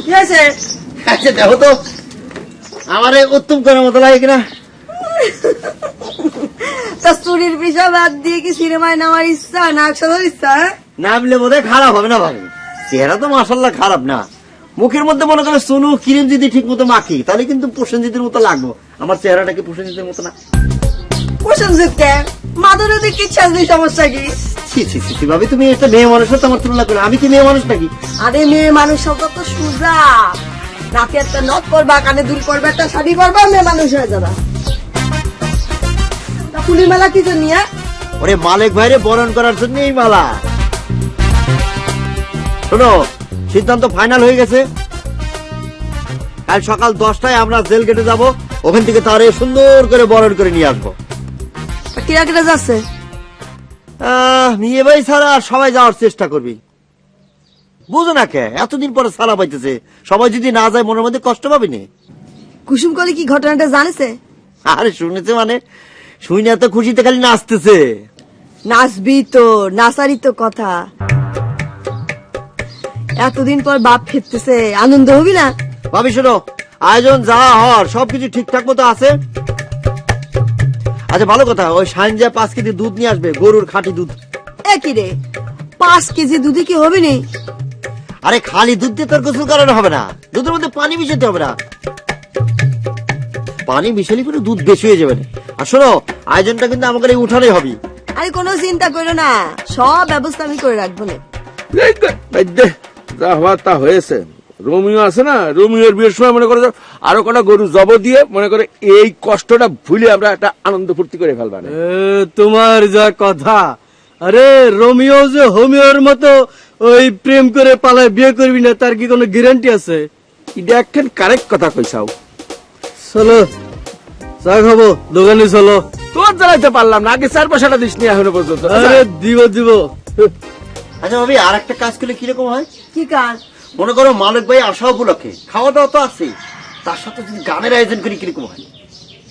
কি আছে? আচ্ছা দেখো তো আমার উত্তম করার মতো লাগে কিনা। তা চুরির পিছা বাদ দিয়ে কি সিনেমায় নামার ইচ্ছা, নাক সাজার ইচ্ছা? নামলে বোধহয় খারাপ হবে না ভাবি। চেহারা তো মাশাআল্লাহ খারাপ না, মুখের মধ্যে মনে করে সোনু ক্রিম যদি ঠিক মতো মাখি তাহলে কিন্তু প্রসেনজিতের মতো লাগবো। আমার চেহারাটা কি প্রসেনজিতের মতো না? প্রসেনজিৎ কে মাধুরীতে কি সাজবি, সমস্যা কি? ছি ভাবি, তুমি একটা মেয়ে মানুষের তোমার তুলনা করো। আমি কি মেয়ে মানুষ নাকি? আরে মেয়ে মানুষ শব্দ তো সুজা, নাকে একটা নখ করবা, কানে দুল করবে, একটা শাড়ি করবা, মেয়ে মানুষ হয়ে যাবা। ফুলের মেলা কি জন্য? ওরে মালিক ভাইরে বরণ করার জন্য এই মালা। শোনো, সিদ্ধান্ত ফাইনাল হয়ে গেছে। কাল সকাল 10টায় আমরা জেল গেটে যাব, ওখান থেকে তারে সুন্দর করে বরণ করে নিয়ে আসবো। কিরা কিরা যাচ্ছে? মেয়ে ভাই ছাড়া আর সবাই যাওয়ার চেষ্টা করবি। বুঝো না কে এতদিন পরে সালা পাইতেছে, সবাই যদি না যায় মনের মধ্যে কষ্ট পাবি না। কুসুম করে কি ঘটনাটা জানিছে? আরে শুনেছে মানে, শুই না তো খুশিতে খালি নাচতেছে। নাচবি তো, নাচারই তো কথা। এতদিন পর বাপ ফিরতেছে, আনন্দ হবি না? ভাবি শোনো, আয়োজন যা হওয়ার সবকিছু ঠিকঠাক মতো আছে। আচ্ছা ভালো কথা, ওই সাইনজা 5 কেজি দুধ নিয়ে আসবে, গরুর খাঁটি দুধ। একই রে, 5 কেজি দুধে কি হবে নি? আরে খালি দুধ দিয়ে তোর গোসল করানো হবে না, দুধের মধ্যে পানি মিশাতে হবে না। পানি মিশালে পরে দুধ বেশি হয়ে যাবে না। আর শোনো, আয়োজনটা কিন্তু আমাকে এই উঠানেই হবে। আরে কোনো চিন্তা করো না, সব ব্যবস্থা আমি করে রাখবো না। যা হওয়ার তা হয়েছে। রোমিও আছে না, রোমিওর বিয়ের সময় মনে করে আরো কটা গরু জব দিয়ে মনে করে এই কষ্টটা ভুলে আমরা একটা আনন্দ ফুর্তি করে ফেলবা। তোমার যা কথা, আরে রোমিও যে হোমিওর মতো ওই প্রেম করে পালায় বিয়ে করবি না, তার কি কোনো গ্যারান্টি আছে? এটা একটা কারেক্ট কথা কইছাও। চলো চা খাবো, দোকানে চলো। তোর জ্বালাইতে পারলাম না, আগে 4 পয়সাটা দিস নি এখনো পর্যন্ত। আরে দিব দিব। আচ্ছা ভাবি, আর একটা কাজ করলে কিরকম হয়? কি কাজ? মনে করো মালিক ভাই আসা উপলক্ষে খাওয়া দাওয়া তো আছে, তার সাথে যদি গানের আয়োজন করি কিরকম হয়?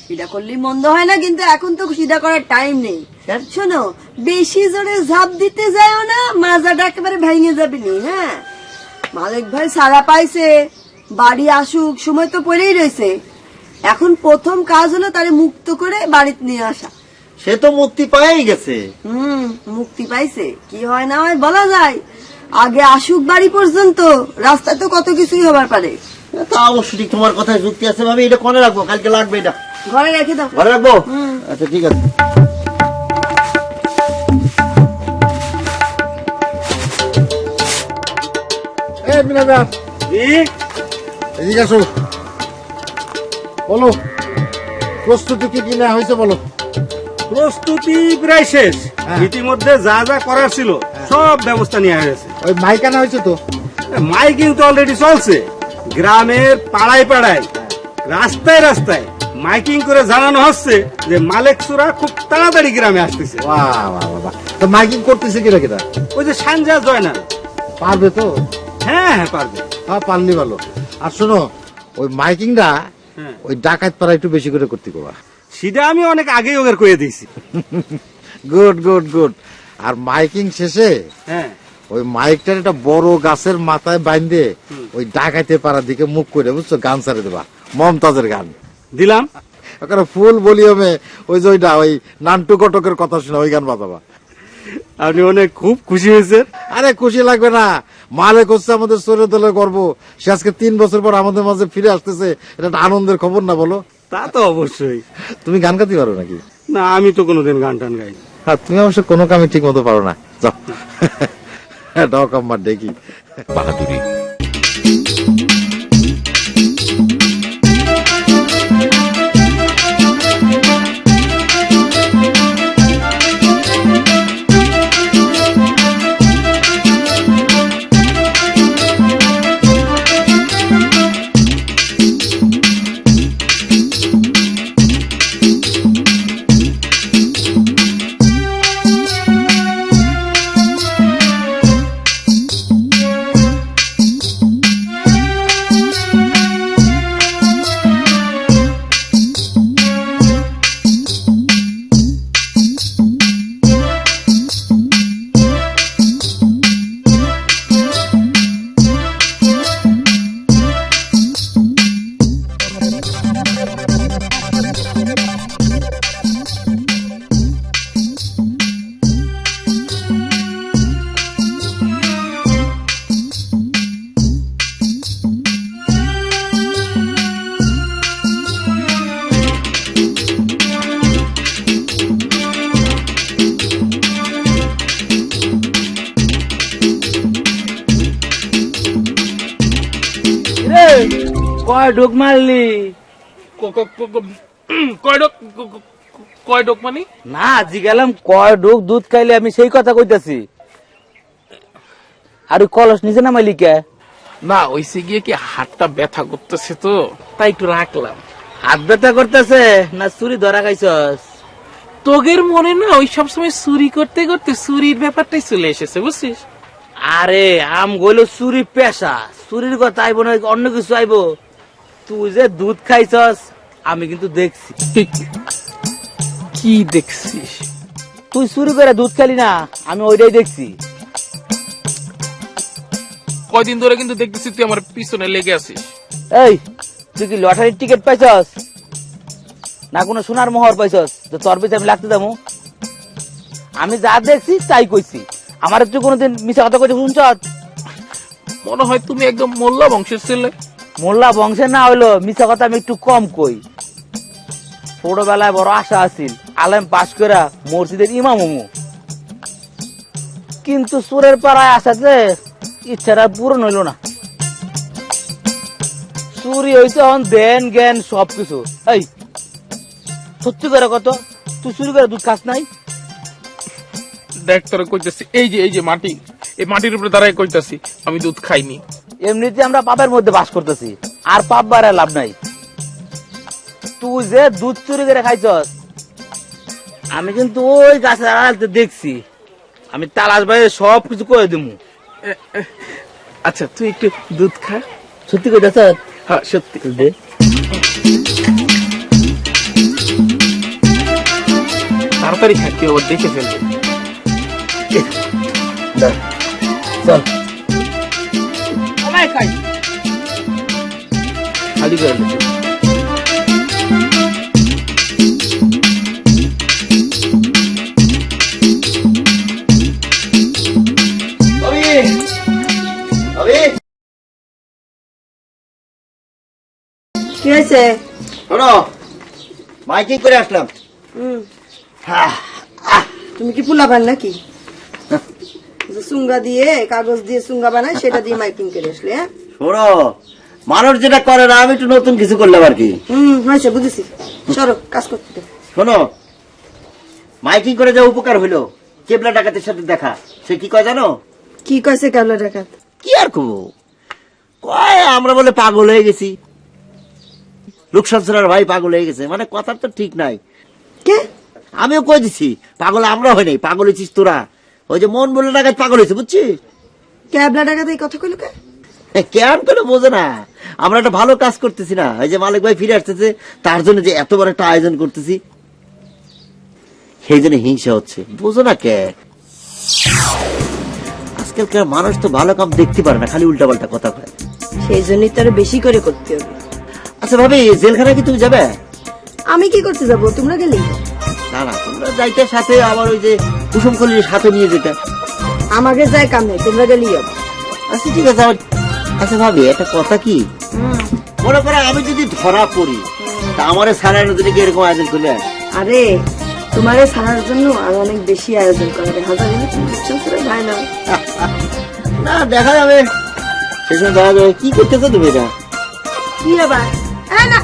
সেটা করলেই মন্দ হয় না, কিন্তু এখন তো সিধা করার টাইম নেই। কেন? শোনো, বেশি জোরে ঝাঁপ দিতে যাও না, মাজাটা একেবারে ভেঙে যাবে নি। হ্যাঁ, মালিক ভাই সারা পাইছে, বাড়ি আসুক, সময় তো পড়েই রয়েছে। এখন প্রথম কাজ হলো তারে মুক্ত করে বাড়িতে নিয়ে আসা। সে তো মুক্তি পাই গেছে। মুক্তি পাইছে, কি হয় না হয় বলা যায়। আগে আসুক বাড়ি পর্যন্ত, রাস্তায় তো কত কিছুই হবার পারে। তা অবশ্য ঠিক, তোমার কথায় যুক্তি আছে ভাবি। এটা কোনে রাখবো? কালকে লাগবে এটা। ঘরে রেখে দাও। ঘরে রাখবো? আচ্ছা ঠিক আছে। এদিকে আসো, বলো প্রস্তুতি কি কি নেওয়া হয়েছে বলো। প্রস্তুতি প্রায় শেষ। ইতিমধ্যে যা যা করার ছিল সব ব্যবস্থা নেওয়া হয়েছে। ওই মাইক আনা হয়েছে তো? মাইকিং তো অলরেডি চলছে, গ্রামের পাড়ায় পাড়ায়, রাস্তায় রাস্তায় মাইকিং করে জানানো হচ্ছে যে মালিক চোরা খুব তাড়াতাড়ি গ্রামে আসতেছে। বাহ বাহ বাহ, তো মাইকিং করতেছে কিরা কিরা? ওই যে সানজা জয়নাল। পারবে তো? হ্যাঁ হ্যাঁ পারবে। হ্যাঁ পারলি ভালো। আর শোনো, ওই মাইকিংটা ওই ডাকাত পাড়া একটু বেশি করে করতে কবা। সেটা আমি অনেক আগেই ওদের করে দিয়েছি। Good good good. আর মাইকিং শেষে হ্যাঁ, ওই মাইকটার একটা বড় গাছের মাথায় বাইন্ধে ওই ডাকাইতে পাড়ার দিকে মুখ করে, বুঝছো, গান ছাড়ে দেবা, মমতাজের গান দিলাম। ওখানে ফুল ভলিউমে ওই যে ওইটা ওই নান্টু কটকের কথা শোনা, ওই গান বাজাবা। আপনি অনেক খুব খুশি হয়েছেন। আরে খুশি লাগবে না, মালিক হচ্ছে আমাদের চোরে দলের গর্ব। সে আজকে 3 বছর পর আমাদের মাঝে ফিরে আসতেছে, এটা একটা আনন্দের খবর না বলো? তা তো অবশ্যই। তুমি গান গাইতে পারো নাকি? না, আমি তো কোনোদিন গান টান গাই। হ্যাঁ, তুমি অবশ্য কোনো কামই ঠিক মতো পারো না। যাও ডক আমার দেখি বাহাদুরি। কয় ঢোক মারলি? কয় ডোক মানে? না জিগালাম কয় ঢোক দুধ খাইলে, আমি সেই কথা কইতাছি। আর ওই কলস নিচে নামাইলি কে? না ওইসে গিয়ে কি হাতটা ব্যথা করতেছে তো তাই একটু রাখলাম। হাত ব্যথা করতেছে না চুরি ধরা খাইছস? তোগের মনে না ওই সব সময় চুরি করতে করতে চুরির ব্যাপারটাই চলে এসেছে বুঝছিস। আরে আম গইল চুরি পেশা, চুরির কথা আইব না অন্য কিছু আইব। তুই যে দুধ খাইছস আমি কিন্তু দেখছি। কি দেখছিস? তুই চুরি করে দুধ খালি না, আমি ওইটাই দেখছি। কয়দিন ধরে কিন্তু দেখতেছি তুই আমার পিছনে লেগে আছিস। এই তুই কি লটারির টিকিট পাইছস না কোনো সোনার মোহর পাইছস যে তোর পিছনে আমি লাগতে যাবো? আমি যা দেখছি তাই কইছি। আমার তুই কোনোদিন মিশা কথা কইতে শুনছ? মনে হয় তুমি একদম মোল্লা বংশের ছেলে। মোল্লা বংশের না হইলো মিশা কথা আমি একটু কম কই। ছোটবেলায় বড় আশা আছিল আলেম পাশ করা মসজিদের ইমাম হমু, কিন্তু সুরের পাড়ায় আসাতে ইচ্ছাটা পূরণ হইল না। চুরি হইছে এখন দেন জ্ঞান সবকিছু। এই সত্যি করে কত তুই চুরি করে দুধ খাস নাই? দেখ তোরা কইতাছি, এই যে মাটি, এই মাটির উপরে দাঁড়ায় কইতাছি আমি দুধ খাইনি। এমনিতে আমরা পাপের মধ্যে বাস করতেছি, আর পাপ বাড়ায় লাভ নাই। তুই যে দুধ চুরি করে খাইছস আমি কিন্তু ওই গাছের আড়ালতে দেখছি। আমি তালাশ ভাই সব কিছু করে দিমু। আচ্ছা তুই একটু দুধ খা। সত্যি কইতাছ? হ্যাঁ সত্যি। দে। তাড়াতাড়ি খা, কেউ আবার দেখে ফেলবে। চল খালি করে দিচ্ছি। কি হয়েছে? শোনো, মাইকিং করে আসলাম। তুমি কি পোলাপান নাকি? যে চুঙ্গা দিয়ে কাগজ দিয়ে চুঙ্গা বানায় সেটা দিয়ে মাইকিং করে আসলে? হ্যাঁ শোনো, মানুষ যেটা করে না আমি একটু নতুন কিছু করলাম আর কি। হয়েছে বুঝেছি, সরো কাজ করতে দাও। শোনো, মাইকিং করে যা উপকার হইলো, কেবলা ডাকাতের সাথে দেখা, সে কি কয় জানো? কি কয়েছে কাবলা ডাকাত? কি আর কব, কয় আমরা বলে পাগল হয়ে গেছি, রুকসান সোনার ভাই পাগল হয়ে গেছে। মানে কথার তো ঠিক নাই। কে? আমিও কয়ে দিছি পাগল আমরা হয় নাই, পাগল হয়েছিস তোরা। ওই যে মন বলে ডাকাত পাগল হয়েছে বুঝছিস। ক্যাবলা ডাকাত এই কথা কইলো কে? কেন করে বোঝে না, আমরা একটা ভালো কাজ করতেছি না। এই যে মালিক ভাই ফিরে আসতেছে, তার জন্য যে এত বড় একটা আয়োজন করতেছি, সেই জন্য হিংসা হচ্ছে, বোঝো না কে? আজকালকার মানুষ তো ভালো কাম দেখতে পারে না, খালি উল্টা পাল্টা কথা কয়। সেই জন্যই তার বেশি করে করতে হবে। আচ্ছা ভাবি, জেলখানা কি তুমি যাবে? আমি কি করতে যাবো, তোমরা গেলেই। না না, তোমরা যাইতে সাথে আবার ওই যে কুসুম খলির সাথে নিয়ে যেতে। আমাকে যায় কাম নেই, তোমরা গেলেই হবে। আচ্ছা ঠিক আছে। আচ্ছা ভাবি, একটা কথা কি, মনে করো আমি যদি ধরা পড়ি, তা আমার সারা নদীতে কি এরকম আয়োজন করলে? আরে তোমারে ছাড়ার জন্য আর অনেক বেশি আয়োজন করা হবে। হাজার ভাই না না, দেখা যাবে, সে সময় দেখা যাবে। কি করতেছো তুমি এটা? কি আবার? না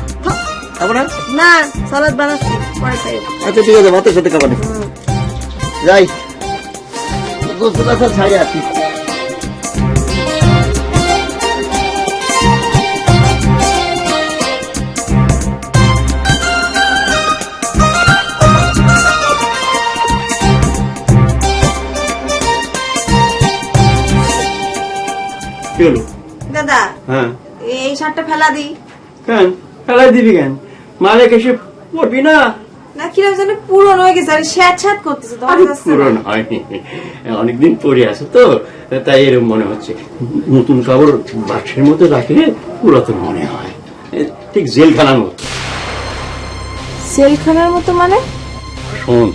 খাবো না? না, সালাদ বানাচ্ছি পরে খাই। আচ্ছা ঠিক আছে, ভাতের সাথে খাবার যাই, গোসল আসার ছাড়ে আসি। দাদা হ্যাঁ এই শার্টটা ফেলা দিই। কেন ফেলাই দিবি কেন? মালিক এসে পড়বি না? না কিরকম যেন পুরনো হয়ে গেছে, আর স্যাট স্যাট করতেছে। পুরনো হয়নি, অনেকদিন পরে আছে তো, তাই এরকম মনে হচ্ছে। নতুন কাপড় বাক্সের মধ্যে রাখলে পুরাতন মনে হয়, ঠিক জেলখানার মতো। সেলখানার মতো মানে? শোন,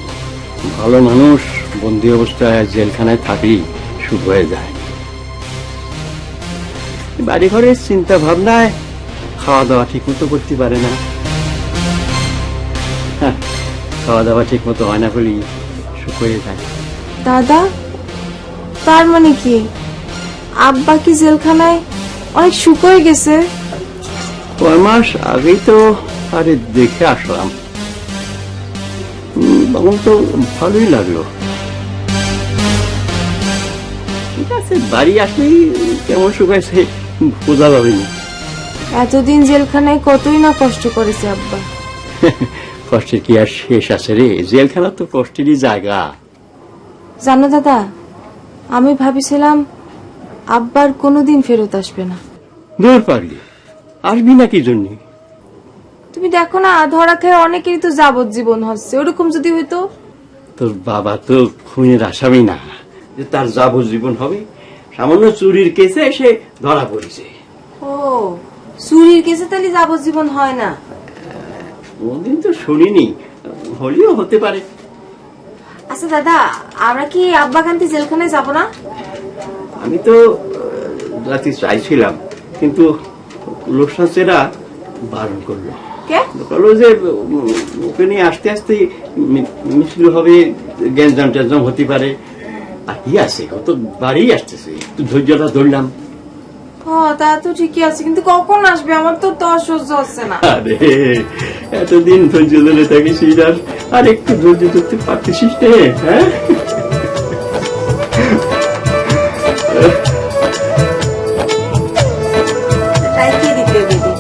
ভালো মানুষ বন্দি অবস্থায় জেলখানায় থাকলেই সুখ হয়ে যায়। বাড়ি ঘরের চিন্তা ভাবনায় খাওয়া দাওয়া ঠিক মতো করতে পারে না। খাওয়া দাওয়া ঠিক মতো হয় না বলেই সুখ হয়ে যায়। দাদা, তার মানে কি আব্বা কি জেলখানায় অনেক সুখ হয়ে গেছে? কয় মাস আগেই তো আরে দেখে আসলাম, তখন তো ভালোই লাগলো। ঠিক আছে, বাড়ি আসলেই কেমন শুকাইছে বোঝা যাবে না। এতদিন জেলখানায় কতই না কষ্ট করেছে আব্বা। কষ্টের কি আর শেষ আছে রে? জেলখানা তো কষ্টেরই জায়গা। জানো দাদা, আমি ভাবিছিলাম আব্বার কোনোদিন ফেরত আসবে না। দূর পাগলি, আসবি না কি জন্যে? তুমি দেখো না, ধরা খেয়ে অনেকেরই তো যাবজ্জীবন হচ্ছে। ওরকম যদি হইতো। তোর বাবা তো খুনের আসামি না যে তার যাবজ্জীবন হবে। সামান্য চুরির কেসে এসে ধরা পড়েছে। ও, চুরির কেসে তাহলে যাবজ্জীবন হয় না? কোনদিন তো শুনিনি, হলেও হতে পারে। আচ্ছা দাদা, আমরা কি আব্বা কান্তি জেলখানায় যাব না? আমি তো রাতে চাইছিলাম, কিন্তু লোকসাচেরা বারণ করলো। কে? বললো যে ওকে নিয়ে আসতে আসতে মিছিল হবে, গ্যাঞ্জাম ট্যাঞ্জাম হতে পারে। আর কি আছে, ও তো বাড়ি আসতেছে, একটু ধৈর্যটা ধরলাম। হ্যাঁ, তা তো ঠিকই আছে, কিন্তু কখন আসবে? আমার তো সহ্য হচ্ছে না। আরে এতদিন ধৈর্য ধরে থাকিস, আর একটু ধৈর্য ধরতে পারতেছিস রে? হ্যাঁ, তাই কি দিতে দিদি?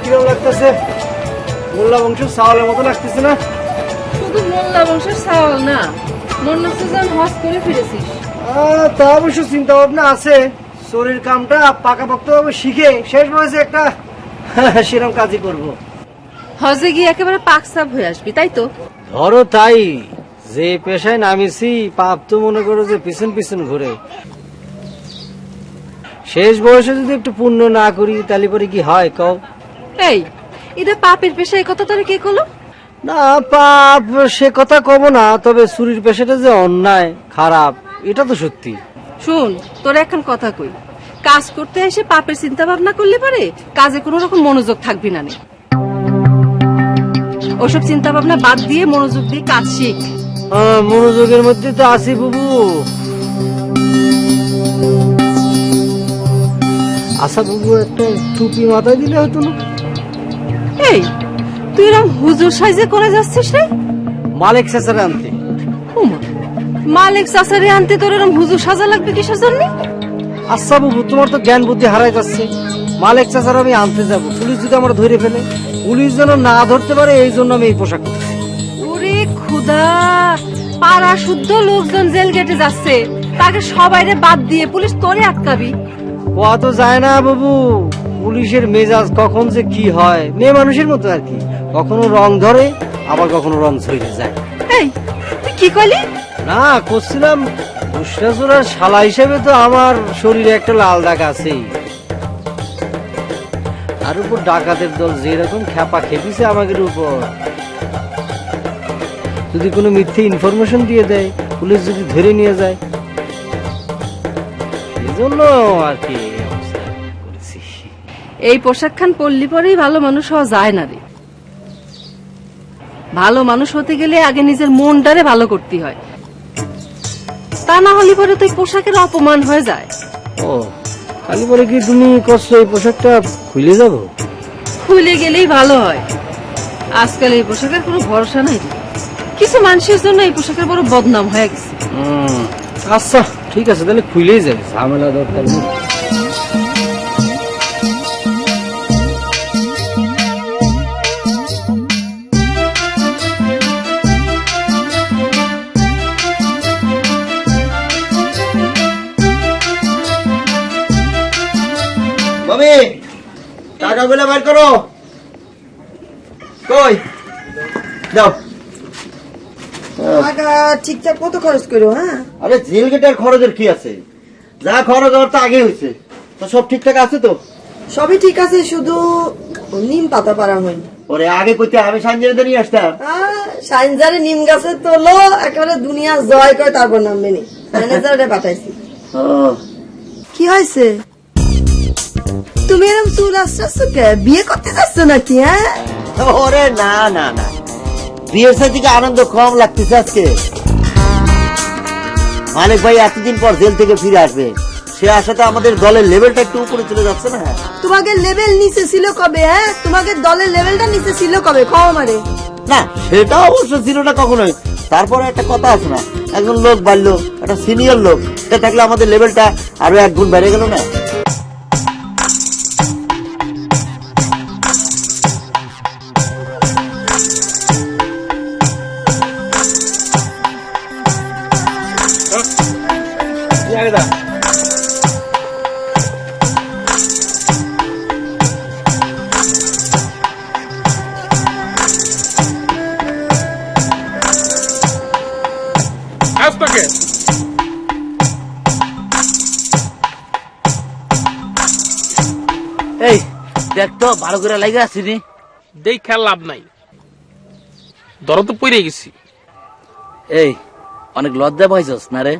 কিরকম লাগতেছে? মোল্লা বংশের চাওয়ালের মতো লাগতেছে না? শুধু মোল্লা বংশের চাওয়াল না, মনে হচ্ছে যেন হজ করে ফিরেছিস। তা অবশ্য চিন্তা ভাবনা আছে, শরীর কামটা পাকাপোক্ত ভাবে শিখে শেষ বয়সে একটা সেরকম কাজই করব। হজে গিয়ে একেবারে পাকসাপ হয়ে আসবি, তাই তো? ধরো তাই, যে পেশায় নামিছি পাপ তো মনে করো যে পিছন পিছন ঘুরে। শেষ বয়সে যদি একটু পুণ্য না করি তাহলে পরে কি হয় কও? এই, এটা পাপের পেশা, এই কথা তোর কে কলো? না, পাপ সে কথা কব না, তবে চুরির পেশাটা যে অন্যায় খারাপ এটা তো সত্যি। শুন, তোর এখন কথা কই, কাজ করতে এসে পাপের চিন্তা ভাবনা করলে পারে কাজে কোনো রকম মনোযোগ থাকবি না। ওসব চিন্তা ভাবনা বাদ দিয়ে মনোযোগ দিয়ে কাজ শিখ। মনোযোগের মধ্যে তো আছি বুবু। আচ্ছা বুবু, একটা টুপি মাথায় দিলে হতো না? এই, তুই এরকম হুজুর সাইজে করে যাচ্ছিস রে? মালিক চাচারে আনতে। ওমা, মালিক চাচারে আনতে তোর এরকম হুজুর সাজা লাগবে কিসের জন্য? আচ্ছা বুবু, তোমার তো জ্ঞান বুদ্ধি হারাই যাচ্ছে। মালিক চাচার আমি আনতে যাব, পুলিশ যদি আমার ধরে ফেলে, পুলিশ যেন না ধরতে পারে এই জন্য আমি এই পোশাক করছি। ওরে খুদা, পাড়া শুদ্ধ লোকজন জেল গেটে যাচ্ছে, তাকে সবাইরে বাদ দিয়ে পুলিশ তোরে আটকাবি? ও তো যায় না বাবু, পুলিশের মেজাজ কখন যে কি হয়, মেয়ে মানুষের মতো আর কি, কখনো রং ধরে আবার কখনো রং ঝরে যায়। এই, তুই কি কইলি? না, করছিলাম উষ্ণাচুরার শালা হিসেবে তো আমার শরীরে একটা লাল দাগ আছেই। তার উপর ডাকাতের দল যেরকম খেপা খেপিছে আমাদের উপর, যদি কোনো মিথ্যে ইনফরমেশন দিয়ে দেয়, পুলিশ যদি ধরে নিয়ে যায়, এজন্য আর কি অবস্থা করেছি। এই পোশাক খান পরলি পরেই ভালো মানুষ হওয়া যায় না রে। ভালো মানুষ হতে গেলে আগে নিজের মনটারে ভালো করতে হয়, তা না হলে পরে তো এই পোশাকের অপমান হয়ে যায়। ও, খালি বলে কি তুমি কষ্ট এই পোশাকটা খুলে যাব? খুলে গেলেই ভালো হয়। আজকাল এই পোশাকের কোনো ভরসা নাই রে। কিছু মানুষের জন্য এই পোশাকের বড় বদনাম হয়ে গেছে। আচ্ছা ঠিক আছে, তাহলে খুলেই যাবে, ঝামেলা দরকার নেই। মামি, টাকাগুলো বের করো। কই দাও। টাকা ঠিকঠাক কত খরচ করো? হ্যাঁ, আরে জেল গেটের খরচের কি আছে? যা খরচ হওয়ার তো আগে হয়েছে, তো সব ঠিকঠাক আছে তো? সবই ঠিক আছে, শুধু নিম পাতা পারা হয়নি। ওরে আগে কইতে আমি সাঞ্জেরে নিয়ে আসতাম। সাইনজারে নিম গাছে তোলো একেবারে দুনিয়া জয় করে তারপর নামবে নি ম্যানেজারে পাঠাইছি। ও, কি হয়েছে তুমি এরকম চুল আসছো কে? বিয়ে করতে যাচ্ছ নাকি? হ্যাঁ ওরে না না না, বিয়ের থেকে আনন্দ কম লাগতেছে আজকে। মালিক ভাই এতদিন পর জেল থেকে ফিরে আসবে, সে আসাতে আমাদের দলের লেভেলটা একটু উপরে চলে যাচ্ছে না। তোমাকে লেভেল নিচে ছিল কবে? হ্যাঁ তোমাকে দলের লেভেলটা নিচে ছিল কবে? খাওয়া মারে না সেটা অবশ্য ছিল না কখনোই। তারপরে একটা কথা আছে না, একজন লোক বাড়লো, একটা সিনিয়র লোক, এটা থাকলে আমাদের লেভেলটা আরো 1 গুণ বেড়ে গেল না। আজটাকে এই দেখ তো ভালো করে লাগে আসিনি। দেখ খেয়াল লাভ নাই, ধরো তো পড়ে গেছি। এই অনেক লজ্জা পাইছস না রে?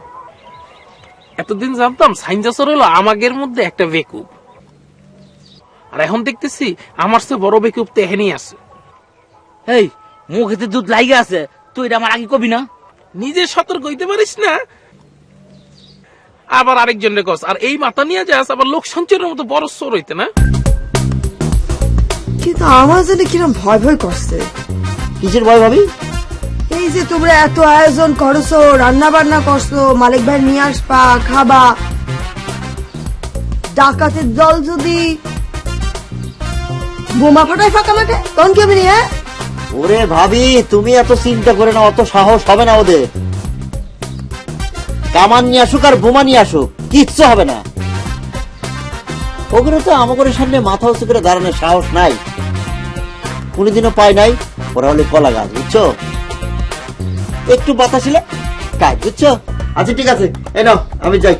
এতদিন জানতাম সাইনজাসর হলো আমাদের মধ্যে একটা বেকুব, আর এখন দেখতেছি আমার চেয়ে বড় বেকুব তো এখানেই আছে। এই মুখেতে দুধ লাগে আছে, তুই এটা আমার আগে কবি না? নিজে সতর্ক হইতে পারিস না, আবার আরেকজনের কস। আর এই মাথা নিয়ে যাস আবার লোক সঞ্চয়ের মতো বড় চোর হইতে না। কিন্তু আমার জন্য কিরম ভয় ভয় করছে। কিসের ভয় ভাবি? এই যে তোমরা এত আয়োজন করছো, রান্না বান্না করছো, মালিক ভাই নিয়ে আসবা, খাবা, ডাকাতের দল যদি বোমা ফাটায় ফাঁকা মাঠে তখন কেমনি? হ্যাঁ ওরে ভাবি তুমি এত চিন্তা করে না, অত সাহস হবে না ওদের। কামান নিয়ে আসুক আর বোমা নিয়ে আসুক, কিচ্ছু হবে না। ওগুলো তো আমাদের সামনে মাথা উঁচু করে দাঁড়ানোর সাহস নাই, কোনোদিনও পাই নাই। ওরা হলে কলা গাছ, বুঝছো? একটু বাতাস ছিল কাজ, বুঝছো? আচ্ছা ঠিক আছে, এই নাও আমি যাই।